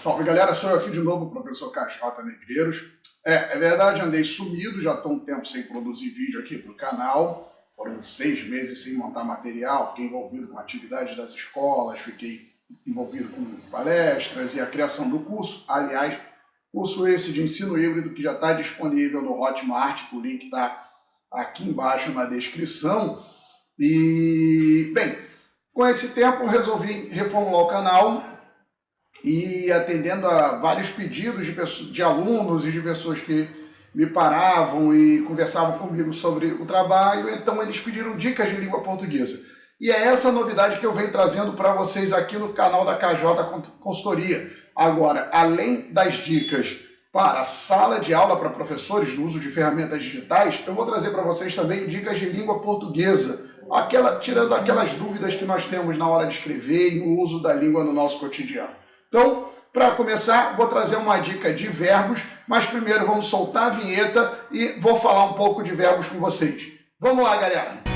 Salve galera, sou eu aqui de novo, o professor KJ Negreiros. É verdade, andei sumido, já estou um tempo sem produzir vídeo aqui para o canal. Foram 6 meses sem montar material, fiquei envolvido com atividades das escolas, fiquei envolvido com palestras e a criação do curso. Aliás, curso esse de ensino híbrido que já está disponível no Hotmart, o link está aqui embaixo na descrição. E, bem, com esse tempo resolvi reformular o canal e atendendo a vários pedidos de alunos e de pessoas que me paravam e conversavam comigo sobre o trabalho, então eles pediram dicas de língua portuguesa. E é essa novidade que eu venho trazendo para vocês aqui no canal da KJ Consultoria. Agora, além das dicas para a sala de aula para professores do uso de ferramentas digitais, eu vou trazer para vocês também dicas de língua portuguesa, tirando aquelas dúvidas que nós temos na hora de escrever e no uso da língua no nosso cotidiano. Então, para começar, vou trazer uma dica de verbos, mas primeiro vamos soltar a vinheta e vou falar um pouco de verbos com vocês. Vamos lá, galera!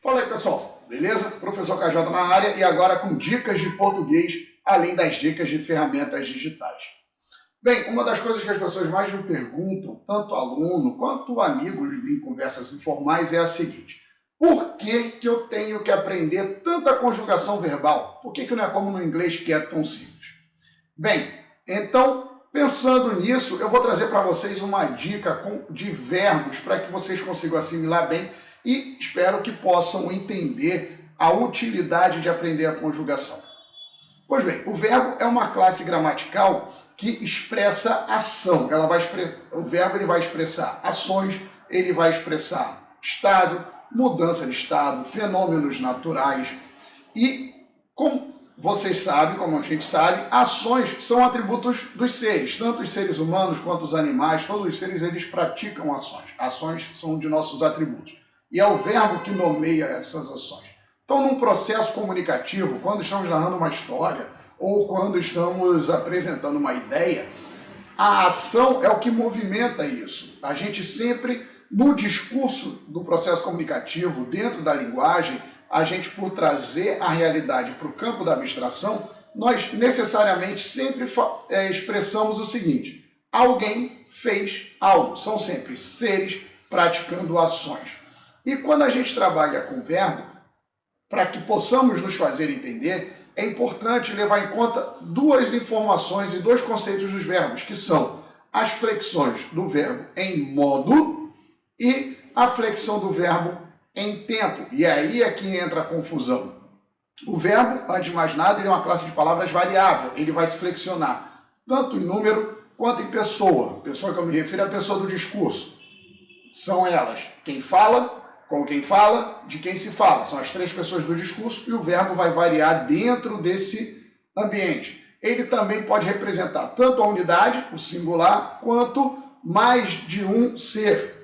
Fala aí, pessoal, beleza? Professor KJ na área e agora com dicas de português, além das dicas de ferramentas digitais. Bem, uma das coisas que as pessoas mais me perguntam, tanto aluno quanto amigos em conversas informais, é a seguinte: por que eu tenho que aprender tanta conjugação verbal? Por que não é como no inglês, que é tão simples? Bem, então, pensando nisso, eu vou trazer para vocês uma dica de verbos para que vocês consigam assimilar bem e espero que possam entender a utilidade de aprender a conjugação. Pois bem, o verbo é uma classe gramatical que expressa ação. O verbo ele vai expressar ações, ele vai expressar estado, mudança de estado, fenômenos naturais e, como vocês sabem, como a gente sabe, ações são atributos dos seres, tanto os seres humanos quanto os animais, todos os seres eles praticam ações. Ações são de nossos atributos. E é o verbo que nomeia essas ações. Então, num processo comunicativo, quando estamos narrando uma história ou quando estamos apresentando uma ideia, a ação é o que movimenta isso. A gente sempre, no discurso do processo comunicativo, dentro da linguagem, a gente, por trazer a realidade para o campo da abstração, nós necessariamente sempre expressamos o seguinte: alguém fez algo. São sempre seres praticando ações. E quando a gente trabalha com verbo, para que possamos nos fazer entender, é importante levar em conta duas informações e dois conceitos dos verbos, que são as flexões do verbo em modo e a flexão do verbo em tempo. E aí é que entra a confusão. O verbo, antes de mais nada, ele é uma classe de palavras variável. Ele vai se flexionar tanto em número quanto em pessoa. Pessoa que eu me refiro é a pessoa do discurso. São elas quem fala, com quem fala, de quem se fala. São as três pessoas do discurso e o verbo vai variar dentro desse ambiente. Ele também pode representar tanto a unidade, o singular, quanto mais de um ser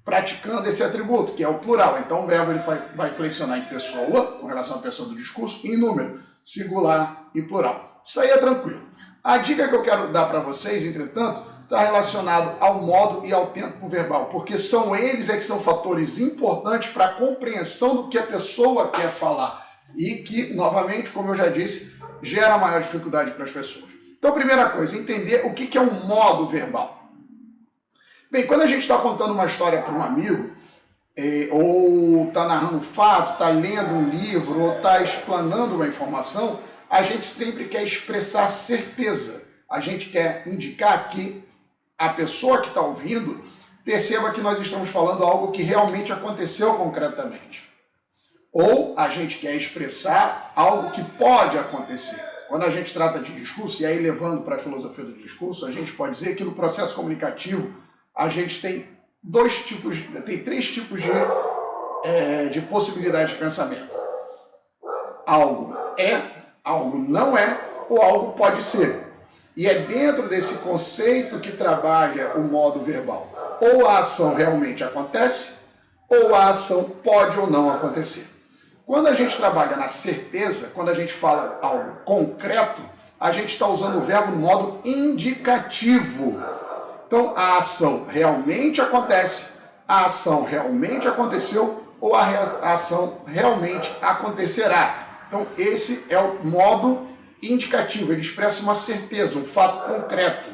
praticando esse atributo, que é o plural. Então o verbo ele vai flexionar em pessoa, com relação à pessoa do discurso, e em número, singular e plural. Isso aí é tranquilo. A dica que eu quero dar para vocês, entretanto, está relacionado ao modo e ao tempo verbal, porque são eles que são fatores importantes para a compreensão do que a pessoa quer falar e que, novamente, como eu já disse, gera maior dificuldade para as pessoas. Então, primeira coisa, entender o que é um modo verbal. Bem, quando a gente está contando uma história para um amigo, ou está narrando um fato, está lendo um livro, ou está explanando uma informação, a gente sempre quer expressar certeza. A gente quer indicar que a pessoa que está ouvindo perceba que nós estamos falando algo que realmente aconteceu concretamente. Ou a gente quer expressar algo que pode acontecer. Quando a gente trata de discurso, e aí levando para a filosofia do discurso, a gente pode dizer que no processo comunicativo a gente tem três tipos de possibilidade de pensamento. algo é, algo não é, ou algo pode ser. E é dentro desse conceito que trabalha o modo verbal. Ou a ação realmente acontece, ou a ação pode ou não acontecer. Quando a gente trabalha na certeza, quando a gente fala algo concreto, a gente está usando o verbo no modo indicativo. Então, a ação realmente acontece, a ação realmente aconteceu, ou a ação realmente acontecerá. Então, esse é o modo indicativo, ele expressa uma certeza, um fato concreto.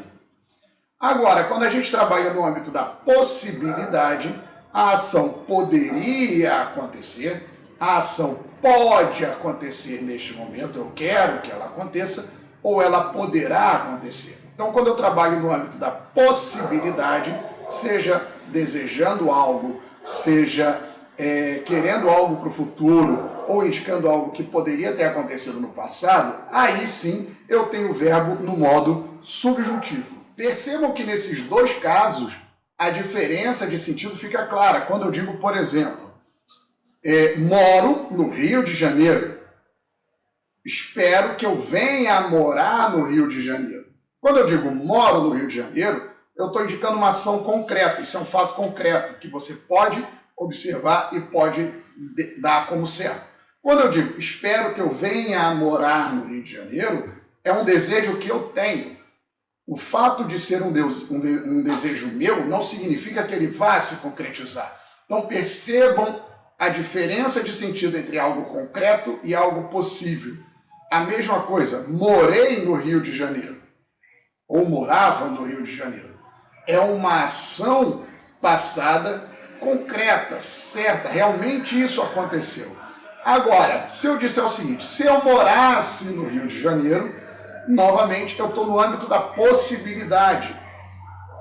Agora, quando a gente trabalha no âmbito da possibilidade, a ação poderia acontecer, a ação pode acontecer neste momento, eu quero que ela aconteça, ou ela poderá acontecer. Então, quando eu trabalho no âmbito da possibilidade, seja desejando algo, seja querendo algo para o futuro, ou indicando algo que poderia ter acontecido no passado, aí sim eu tenho o verbo no modo subjuntivo. Percebam que nesses dois casos, a diferença de sentido fica clara. Quando eu digo, por exemplo, moro no Rio de Janeiro, espero que eu venha a morar no Rio de Janeiro. Quando eu digo moro no Rio de Janeiro, eu estou indicando uma ação concreta, isso é um fato concreto, que você pode observar e pode dar como certo. Quando eu digo espero que eu venha a morar no Rio de Janeiro, é um desejo que eu tenho. O fato de ser um desejo meu não significa que ele vá se concretizar. Então percebam a diferença de sentido entre algo concreto e algo possível. A mesma coisa, morei no Rio de Janeiro, ou morava no Rio de Janeiro. É uma ação passada concreta, certa, realmente isso aconteceu. Agora, se eu disser o seguinte, se eu morasse no Rio de Janeiro, novamente eu estou no âmbito da possibilidade.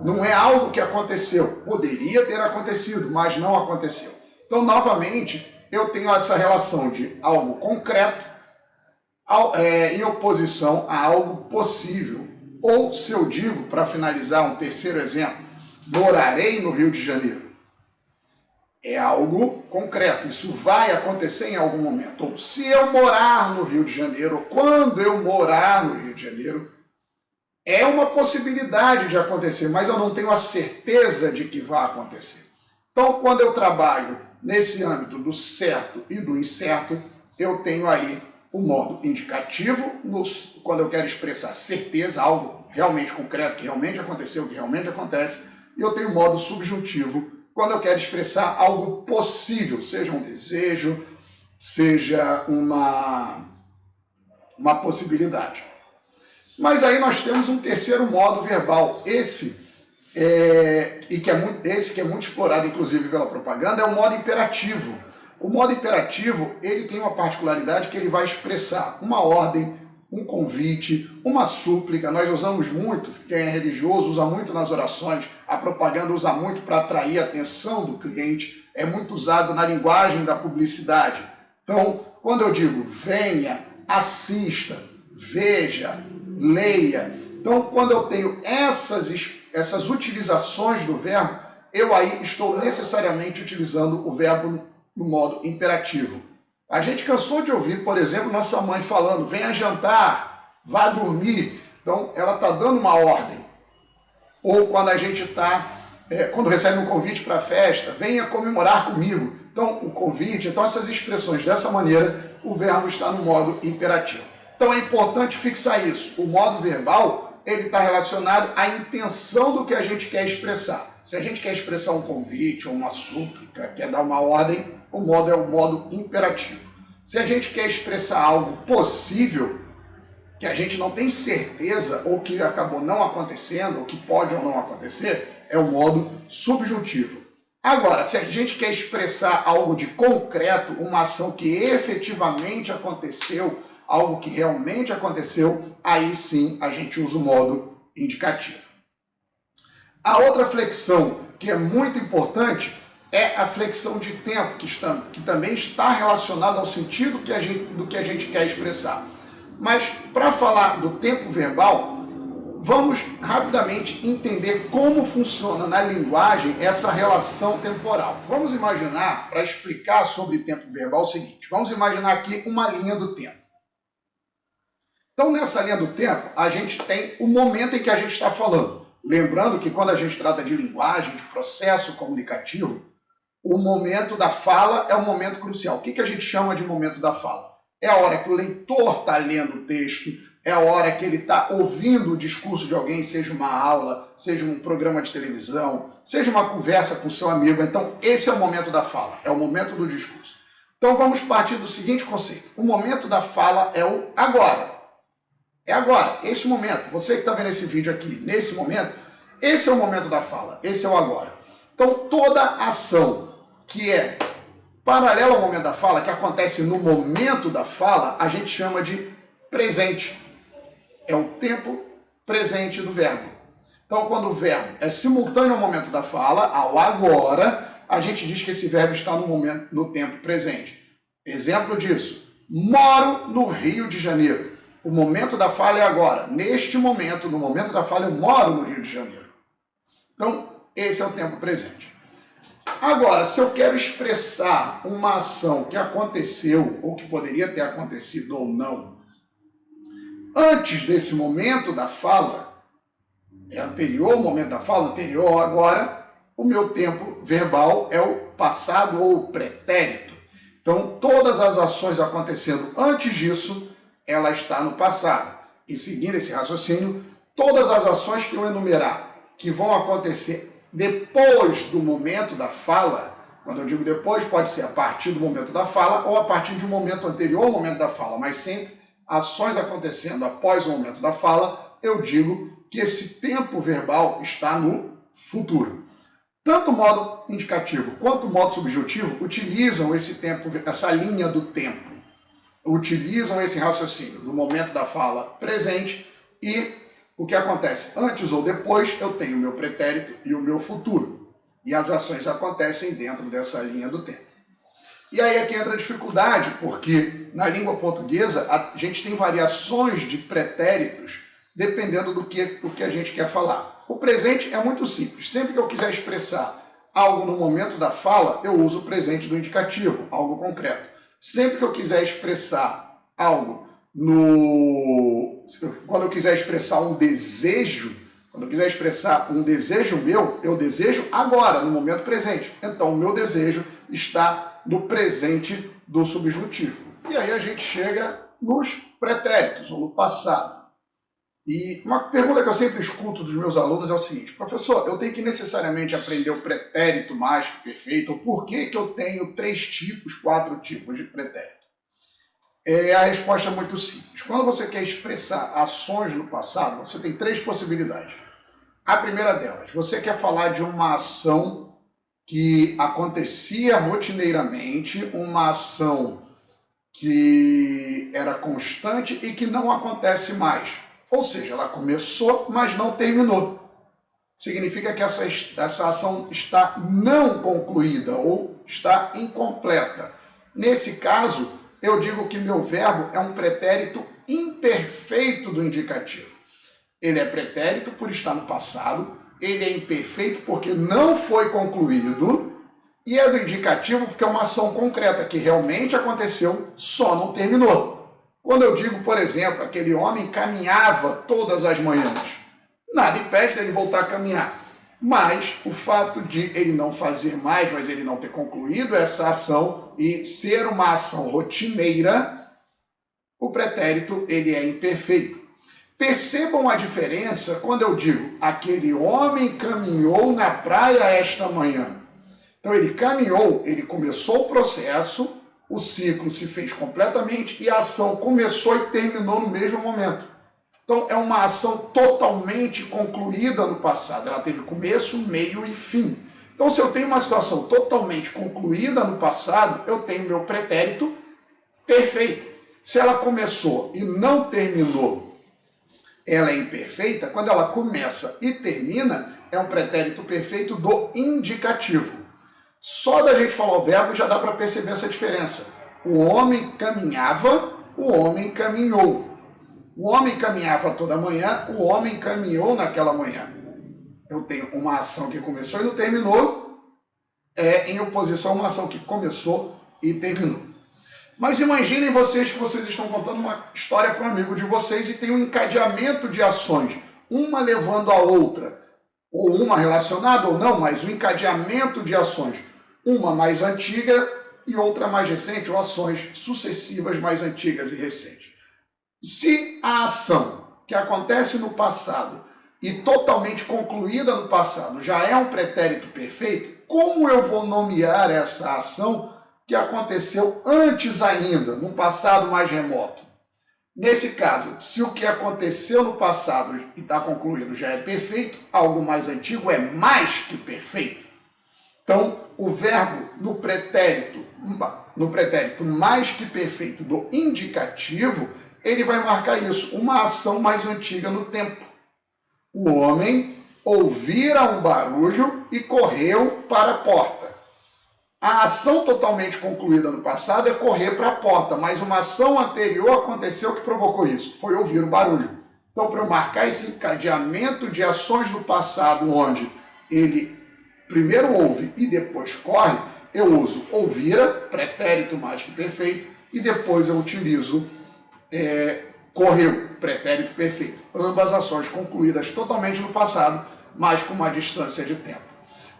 Não é algo que aconteceu. Poderia ter acontecido, mas não aconteceu. Então, novamente, eu tenho essa relação de algo concreto em oposição a algo possível. Ou, se eu digo, para finalizar, um terceiro exemplo, morarei no Rio de Janeiro. É algo concreto, isso vai acontecer em algum momento. Ou se eu morar no Rio de Janeiro, ou quando eu morar no Rio de Janeiro, é uma possibilidade de acontecer, mas eu não tenho a certeza de que vai acontecer. Então, quando eu trabalho nesse âmbito do certo e do incerto, eu tenho aí o modo indicativo, quando eu quero expressar certeza, algo realmente concreto, que realmente aconteceu, que realmente acontece, e eu tenho o modo subjuntivo, quando eu quero expressar algo possível, seja um desejo, seja uma possibilidade. Mas aí nós temos um terceiro modo verbal. Esse que é muito explorado, inclusive, pela propaganda, é o modo imperativo. O modo imperativo, ele tem uma particularidade que ele vai expressar uma ordem, um convite, uma súplica. Nós usamos muito, quem é religioso usa muito nas orações, a propaganda usa muito para atrair a atenção do cliente, é muito usado na linguagem da publicidade. Então, quando eu digo venha, assista, veja, leia, então quando eu tenho essas utilizações do verbo, eu aí estou necessariamente utilizando o verbo no modo imperativo. A gente cansou de ouvir, por exemplo, nossa mãe falando, venha jantar, vá dormir. Então, ela está dando uma ordem. Ou quando a gente quando recebe um convite para a festa, venha comemorar comigo. Então, o convite, então essas expressões dessa maneira, o verbo está no modo imperativo. Então, é importante fixar isso. O modo verbal, ele está relacionado à intenção do que a gente quer expressar. Se a gente quer expressar um convite ou uma súplica, quer dar uma ordem, o modo é o modo imperativo. Se a gente quer expressar algo possível, que a gente não tem certeza, ou que acabou não acontecendo, ou que pode ou não acontecer, é o modo subjuntivo. Agora, se a gente quer expressar algo de concreto, uma ação que efetivamente aconteceu, algo que realmente aconteceu, aí sim a gente usa o modo indicativo. A outra flexão que é muito importante é a flexão de tempo, que também está relacionada ao sentido do que a gente quer expressar. Mas para falar do tempo verbal, vamos rapidamente entender como funciona na linguagem essa relação temporal. Vamos imaginar, para explicar sobre tempo verbal, o seguinte. Vamos imaginar aqui uma linha do tempo. Então, nessa linha do tempo, a gente tem o momento em que a gente está falando. Lembrando que quando a gente trata de linguagem, de processo comunicativo, o momento da fala é o momento crucial. O que a gente chama de momento da fala? É a hora que o leitor está lendo o texto, é a hora que ele está ouvindo o discurso de alguém, seja uma aula, seja um programa de televisão, seja uma conversa com seu amigo. Então, esse é o momento da fala, é o momento do discurso. Então, vamos partir do seguinte conceito. O momento da fala é o agora. É agora, este momento. Você que está vendo esse vídeo aqui, nesse momento, esse é o momento da fala, esse é o agora. Então, toda ação que é paralela ao momento da fala, que acontece no momento da fala, a gente chama de presente. É o tempo presente do verbo. Então, quando o verbo é simultâneo ao momento da fala, ao agora, a gente diz que esse verbo está no tempo presente. Exemplo disso, moro no Rio de Janeiro. O momento da fala é agora. Neste momento, no momento da fala, eu moro no Rio de Janeiro. Então, esse é o tempo presente. Agora, se eu quero expressar uma ação que aconteceu, ou que poderia ter acontecido ou não, antes desse momento da fala, é anterior ao momento da fala, anterior ao agora, o meu tempo verbal é o passado ou o pretérito. Então, todas as ações acontecendo antes disso, ela está no passado. E seguindo esse raciocínio, todas as ações que eu enumerar que vão acontecer depois do momento da fala, quando eu digo depois, pode ser a partir do momento da fala ou a partir de um momento anterior ao momento da fala, mas sempre ações acontecendo após o momento da fala, eu digo que esse tempo verbal está no futuro. Tanto o modo indicativo quanto o modo subjuntivo utilizam esse tempo, essa linha do tempo, utilizam esse raciocínio do momento da fala presente e o que acontece antes ou depois, eu tenho o meu pretérito e o meu futuro. E as ações acontecem dentro dessa linha do tempo. E aí é que entra a dificuldade, porque na língua portuguesa a gente tem variações de pretéritos dependendo do que a gente quer falar. O presente é muito simples. Sempre que eu quiser expressar algo no momento da fala, eu uso o presente do indicativo, algo concreto. Sempre que eu quiser expressar algo quando eu quiser expressar um desejo, quando eu quiser expressar um desejo meu, eu desejo agora, no momento presente. Então, o meu desejo está no presente do subjuntivo. E aí a gente chega nos pretéritos, ou no passado. E uma pergunta que eu sempre escuto dos meus alunos é o seguinte: professor, eu tenho que necessariamente aprender o pretérito mágico perfeito, ou por que eu tenho 3 tipos, 4 tipos de pretérito? A resposta é muito simples. Quando você quer expressar ações no passado, você tem 3 possibilidades. A primeira delas, você quer falar de uma ação que acontecia rotineiramente, uma ação que era constante e que não acontece mais. Ou seja, ela começou, mas não terminou. Significa que essa ação está não concluída ou está incompleta. Nesse caso, eu digo que meu verbo é um pretérito imperfeito do indicativo. Ele é pretérito por estar no passado, ele é imperfeito porque não foi concluído, e é do indicativo porque é uma ação concreta que realmente aconteceu, só não terminou. Quando eu digo, por exemplo, aquele homem caminhava todas as manhãs, nada impede dele voltar a caminhar. Mas o fato de ele não fazer mais, mas ele não ter concluído essa ação e ser uma ação rotineira, o pretérito ele é imperfeito. Percebam a diferença quando eu digo aquele homem caminhou na praia esta manhã. Então ele caminhou, ele começou o processo, o ciclo se fez completamente e a ação começou e terminou no mesmo momento. Então, é uma ação totalmente concluída no passado. Ela teve começo, meio e fim. Então, se eu tenho uma situação totalmente concluída no passado, eu tenho meu pretérito perfeito. Se ela começou e não terminou, ela é imperfeita. Quando ela começa e termina, é um pretérito perfeito do indicativo. Só da gente falar o verbo já dá para perceber essa diferença. O homem caminhava, o homem caminhou. O homem caminhava toda manhã, o homem caminhou naquela manhã. Eu tenho uma ação que começou e não terminou, em oposição a uma ação que começou e terminou. Mas imaginem vocês que vocês estão contando uma história para um amigo de vocês e tem um encadeamento de ações, uma levando a outra, ou uma relacionada ou não, mas um encadeamento de ações, uma mais antiga e outra mais recente, ou ações sucessivas mais antigas e recentes. Se a ação que acontece no passado e totalmente concluída no passado já é um pretérito perfeito, como eu vou nomear essa ação que aconteceu antes ainda, num passado mais remoto? Nesse caso, se o que aconteceu no passado e está concluído já é perfeito, algo mais antigo é mais que perfeito. Então, o verbo no pretérito mais que perfeito do indicativo, ele vai marcar isso, uma ação mais antiga no tempo. O homem ouvira um barulho e correu para a porta. A ação totalmente concluída no passado é correr para a porta, mas uma ação anterior aconteceu que provocou isso, foi ouvir o barulho. Então, para eu marcar esse encadeamento de ações do passado, onde ele primeiro ouve e depois corre, eu uso ouvira, pretérito mais que perfeito, e depois eu utilizo correu, pretérito perfeito. Ambas ações concluídas totalmente no passado, mas com uma distância de tempo.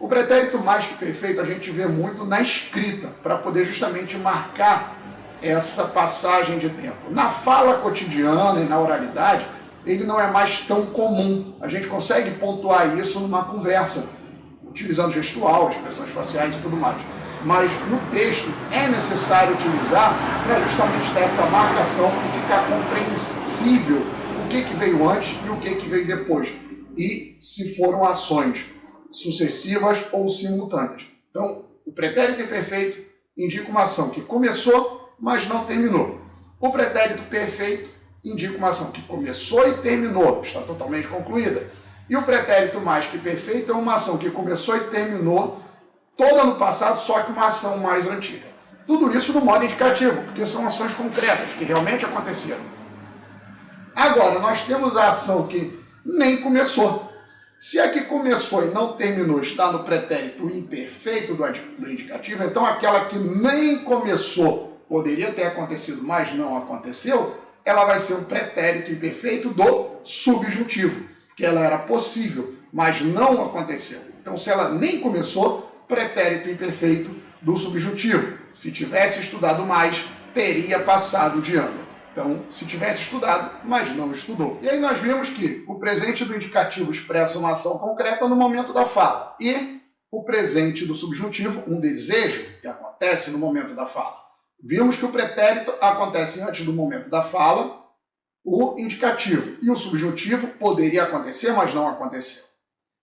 O pretérito mais que perfeito a gente vê muito na escrita, para poder justamente marcar essa passagem de tempo. Na fala cotidiana e na oralidade, ele não é mais tão comum. A gente consegue pontuar isso numa conversa, utilizando gestual, expressões faciais e tudo mais. Mas no texto é necessário utilizar para justamente dar essa marcação e ficar compreensível o que veio antes e o que veio depois. E se foram ações sucessivas ou simultâneas. Então, o pretérito imperfeito indica uma ação que começou, mas não terminou. O pretérito perfeito indica uma ação que começou e terminou, está totalmente concluída. E o pretérito mais que perfeito é uma ação que começou e terminou toda no passado, só que uma ação mais antiga. Tudo isso no modo indicativo, porque são ações concretas, que realmente aconteceram. Agora, nós temos a ação que nem começou. Se a que começou e não terminou está no pretérito imperfeito do indicativo, então aquela que nem começou poderia ter acontecido, mas não aconteceu, ela vai ser um pretérito imperfeito do subjuntivo, porque ela era possível, mas não aconteceu. Então, se ela nem começou, pretérito imperfeito do subjuntivo. Se tivesse estudado mais, teria passado de ano. Então, se tivesse estudado, mas não estudou. E aí nós vimos que o presente do indicativo expressa uma ação concreta no momento da fala. E o presente do subjuntivo, um desejo que acontece no momento da fala. Vimos que o pretérito acontece antes do momento da fala, o indicativo e o subjuntivo poderia acontecer, mas não aconteceu.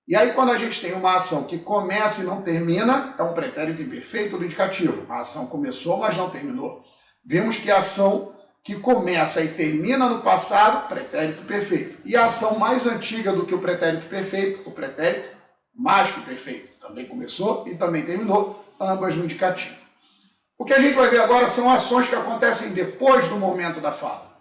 E aí, quando a gente tem uma ação que começa e não termina, é um pretérito imperfeito do indicativo. A ação começou, mas não terminou. Vimos que a ação que começa e termina no passado, pretérito perfeito. E a ação mais antiga do que o pretérito perfeito, o pretérito mais que perfeito. Também começou e também terminou, ambas no indicativo. O que a gente vai ver agora são ações que acontecem depois do momento da fala.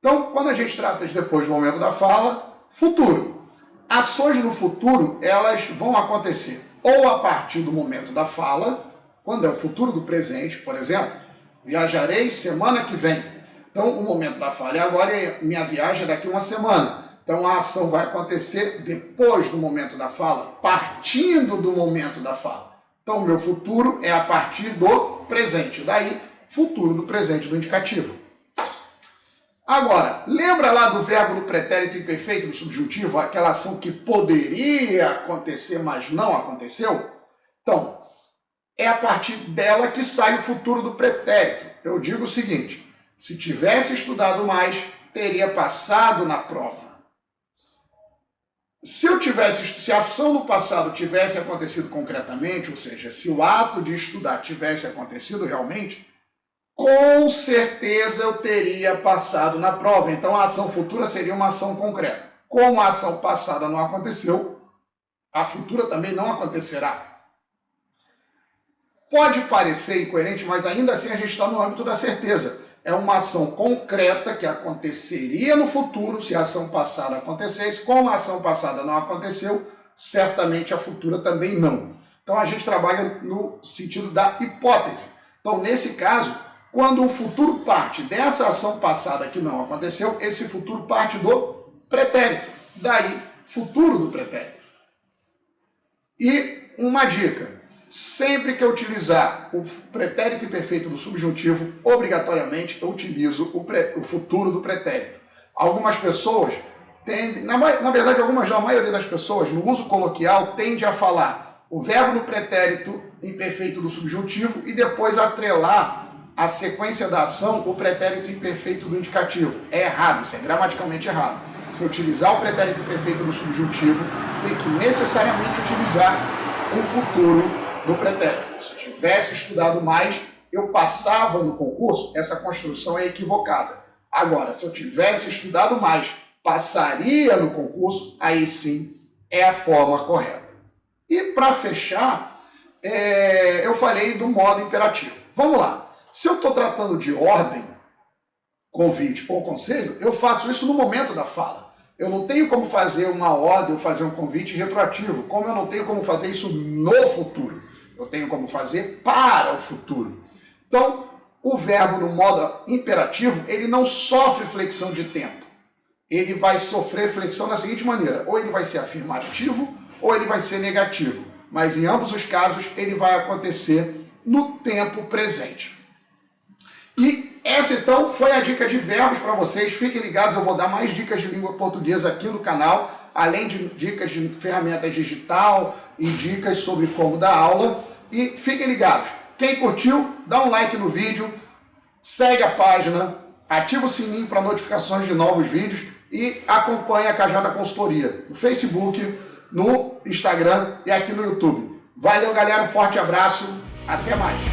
Então, quando a gente trata de depois do momento da fala, futuro. Ações no futuro, elas vão acontecer ou a partir do momento da fala, quando é o futuro do presente, por exemplo, viajarei semana que vem. Então, o momento da fala é agora e minha viagem é daqui a uma semana. Então, a ação vai acontecer depois do momento da fala, partindo do momento da fala. Então, o meu futuro é a partir do presente. Daí, futuro do presente do indicativo. Agora, lembra lá do verbo do pretérito imperfeito do subjuntivo, aquela ação que poderia acontecer, mas não aconteceu? Então, é a partir dela que sai o futuro do pretérito. Eu digo o seguinte: se tivesse estudado mais, teria passado na prova. Se a ação no passado tivesse acontecido concretamente, ou seja, se o ato de estudar tivesse acontecido realmente, com certeza eu teria passado na prova. Então a ação futura seria uma ação concreta. Como a ação passada não aconteceu, a futura também não acontecerá. Pode parecer incoerente, mas ainda assim a gente está no âmbito da certeza. é uma ação concreta que aconteceria no futuro se a ação passada acontecesse. Como a ação passada não aconteceu, certamente a futura também não. Então a gente trabalha no sentido da hipótese. Então, nesse caso, quando o futuro parte dessa ação passada que não aconteceu, esse futuro parte do pretérito. Daí, futuro do pretérito. E uma dica: sempre que eu utilizar o pretérito imperfeito do subjuntivo, obrigatoriamente eu utilizo o futuro do pretérito. Algumas pessoas tendem, na verdade, a maioria das pessoas, no uso coloquial, tende a falar o verbo no pretérito imperfeito do subjuntivo e depois atrelar a sequência da ação o pretérito imperfeito do indicativo. É errado, isso é gramaticalmente errado. Se eu utilizar o pretérito imperfeito do subjuntivo, tem que necessariamente utilizar o futuro do pretérito. Se eu tivesse estudado mais, eu passava no concurso, essa construção é equivocada. Agora, se eu tivesse estudado mais, passaria no concurso, aí sim é a forma correta. E para fechar, eu falei do modo imperativo. Vamos lá. Se eu estou tratando de ordem, convite ou conselho, eu faço isso no momento da fala. Eu não tenho como fazer uma ordem ou fazer um convite retroativo, como eu não tenho como fazer isso no futuro. Eu tenho como fazer para o futuro. Então, o verbo no modo imperativo, ele não sofre flexão de tempo. Ele vai sofrer flexão da seguinte maneira: ou ele vai ser afirmativo ou ele vai ser negativo. Mas em ambos os casos, ele vai acontecer no tempo presente. E essa então foi a dica de verbos para vocês. Fiquem ligados, eu vou dar mais dicas de língua portuguesa aqui no canal, além de dicas de ferramentas digital e dicas sobre como dar aula. E fiquem ligados. Quem curtiu, dá um like no vídeo, segue a página, ativa o sininho para notificações de novos vídeos e acompanha a KJ Consultoria no Facebook, no Instagram e aqui no YouTube. Valeu, galera, um forte abraço, até mais.